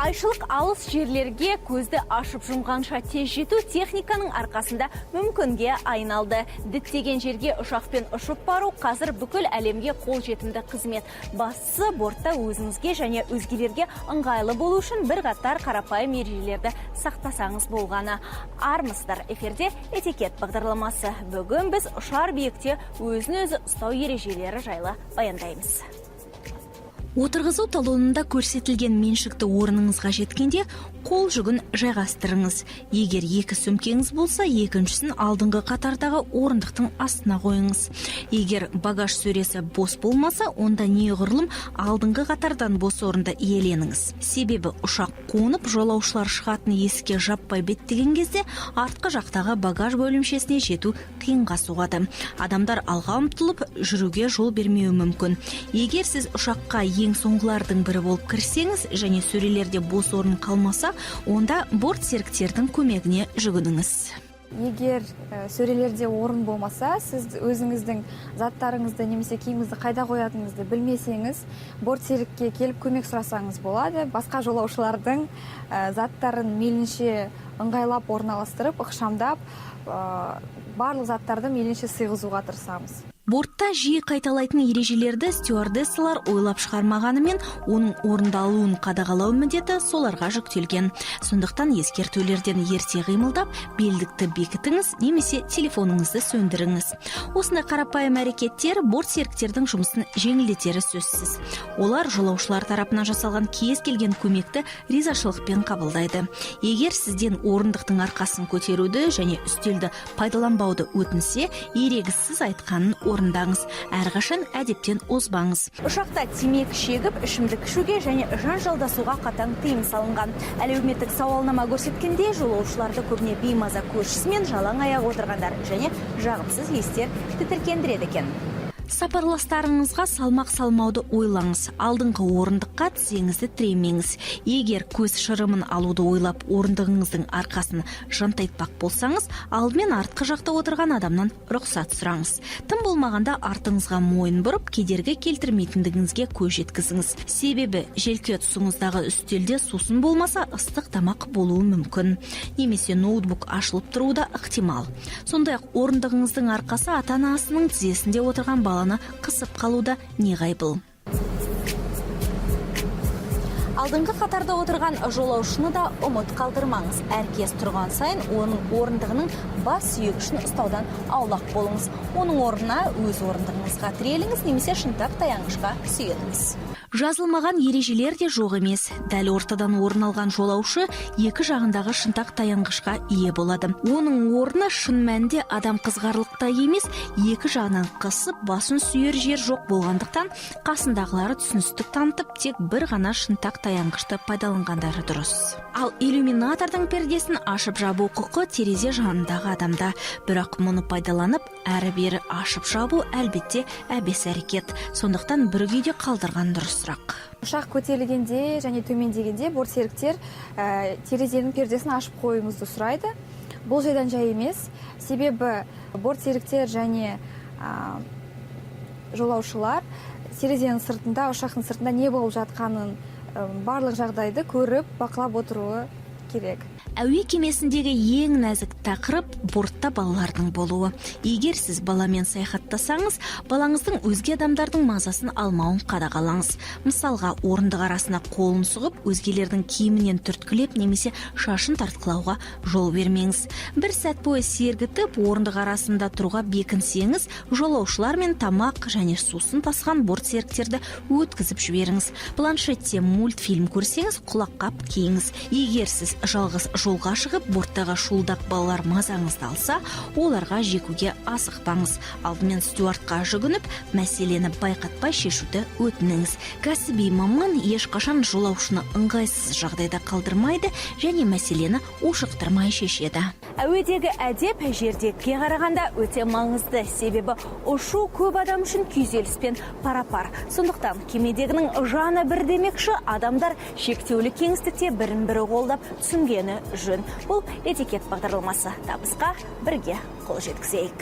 Айшылық алыс жерлерге көзді ашып жұмғанша тез жету техниканың арқасында мүмкінге айналды. Діттеген жерге ұшақпен ұшып бару қазір бүкіл әлемге қолжетімді қызмет. Бастысы бортта өзіңізге және өзгелерге ыңғайлы болу үшін бір қатар қарапайым ережелерді сақтасаңыз болғаны. Армысыздар, эфирде этикет бағдарламасы. Бүгін біз ұшар биікте өзін-өзі ұстау ережелері жайлы баяндаймыз. Отырғызу талонында көрсетілген меншікті орныңызға жеткенде қол жүгін жайғастырыңыз. Егер екі сөмкеңіз болса, екіншісін алдыңғы қатардағы орындықтың астына қойыңыз. Егер багаж сөресі бос болмаса, онда неғұрлым алдыңғы қатардан бос орынды иеленіңіз. Себебі ұшақ қонып, жолаушылар шығатын есікке жаппай беттеген кезде артқы жақтағы багаж бөлімшесіне жету қиынға соғады. Адамдар алға ұмтылып, жүруге жол бермеуі мүмкін. Егер сіз ұшаққа ең соңғылардың бірі болып кірсеңіз және сөрелерде бос орын қалмаса, онда борт серіктердің көмегіне жүгініңіз. Егер сөрелерде орын болмаса, сіз өзіңіздің заттарыңызды немесе киіміңізді қайда қоятыныңызды білмесеңіз, борт серікке келіп көмек сұрасаңыз болады. Басқа жолаушылардың заттарын мейлінше ыңғайлап орналастырып, ықшамдап, барлық заттарды мейлінше сыйғызуға тырысамыз. Бортта жиі қайталайтын ережелерді стюардессалар ойлап шығармағанымен, оның орындалуын қадағалау міндеті соларға жүктелген. Сондықтан ескертулерден ерте қимылдап, белдікті бекітіңіз немесе телефоныңызды сөндіріңіз. Осындай қарапайым әрекеттер борт серіктердің жұмысын жеңілдетері сөзсіз. Олар жолаушылар тарапынан жасалған кез келген көмекті ризашылықпен қабылдайды. Егер сізден орындықтың арқасын көтеруді және үстелді пайдаланбауды өтінсе, ерегіссіз айтқанын орындаңыз. Әрқашан әдептен озбаңыз. Ұшақта темекі шегіп, ішімдік ішуге және жанжалдасуға қатаң тыйым салынған. Әлеуметтік сауалнама көрсеткенде жолаушыларды көбіне беймаза көршісімен жалаң аяқ отырғандар және жағымсыз естер тітіркендіреді екен. Сапарластарыңызға салмақ салмауды ойлаңыз. Алдыңғы орындыққа тізеңізді тіремеңіз. Егер көз шырымын алуды ойлап орындығыңыздың арқасын жантайтпақ болсаңыз, алдымен артқы жақта отырған адамнан рұқсат сұраңыз. Тым болмағанда артыңызға мойын бұрып, кедергі келтірмейтіндігіңізге көз жеткізіңіз. Себебі желке тұсыңыздағы үстелде сусын болмаса, ыстық тамақ болуы мүмкін. Немесе ноутбук ашылып тұруы да ықтимал. Сондай-ақ орындығыңыздың арқасы ата-анасының тізесінде отырған баланы қысып қалуда неғайбыл. Алдыңғы қатарда отырған жолаушыны да ұмыт қалдырмаңыз. Әркез тұрған сайын оның орындығының бас сүйегішін ұстаудан аулақ болыңыз. Оның орнына өз орындығыңызға тіреліңіз немесе шынтақ таянғышқа сүйеніңіз. Жазылмаған ережелер де жоқ емес. Дәл ортадан орын алған жолаушы екі жағындағы шынтақ таянғышқа ие болады. Оның орны шын мәнінде адам қызғарлықта емес, екі жағынан қысып, басын сүйер жер жоқ болғандықтан, қасындағылары түсіністік танытып, тек бір ғана шынтақ таянғышты пайдаланғандары дұрыс. Ал иллюминатордың пердесін ашып жабу құқы терезе жанындағы адамда. Бірақ мұны пайдаланып, әрі-бері ашып жабу әлбетте әбес әрекет. Сондықтан бір күйде қалдырған дұрыс. Ұшақ көтерілгенде және төмендегенде борт серіктер терезенің пердесін ашып қоюыңызды сұрайды. Бұл жайдан жай емес. Себебі борт серіктер және жолаушылар терезенің сыртында, ұшақтың сыртында не болып жатқанын барлық жағдайды көріп, бақылап отыруы керек. Әуе кемесіндегі ең нәзік тақырып бортта балалардың болуы. Егер сіз баламен саяхаттасаңыз, балаңыздың өзге адамдардың мазасын алмауын қадағалаңыз. Мысалға, орындық арасына қолын сұғып, өзгелердің киімінен түрткілеп немесе шашын тартқылауға жол бермеңіз. Бір сәт бойы сергітіп, орындық арасында тұруға бекінсеңіз, жолаушылармен тамақ және сусын тасқан борт серіктерді өткізіп жіберіңіз. Планшетте мультфильм көрсеңіз, құлаққап киіңіз. Егер сіз жалғыз жолға шығып, борттағы шуылдақ балалар мазаңызды алса, оларға жекуге асықпаңыз. Алдымен стюардқа жүгініп, мәселені байқатпай шешуді өтініңіз. Кәсіби маман ешқашан жолаушыны ыңғайсыз жағдайда қалдырмайды және мәселені ушықтырмай шешеді. Әуедегі әдеп жердегіге қарағанда өте маңызды. Себебі ұшу көп адам үшін күйзеліспен пара-пар. Сондықтан кемедегінің жаны бір демекші, адамдар шектеулі кеңістікте бірін-бірі қолдап түсінгені жөн. Бұл этикет бағдарламасы. Табысқа бірге қол жеткізейік.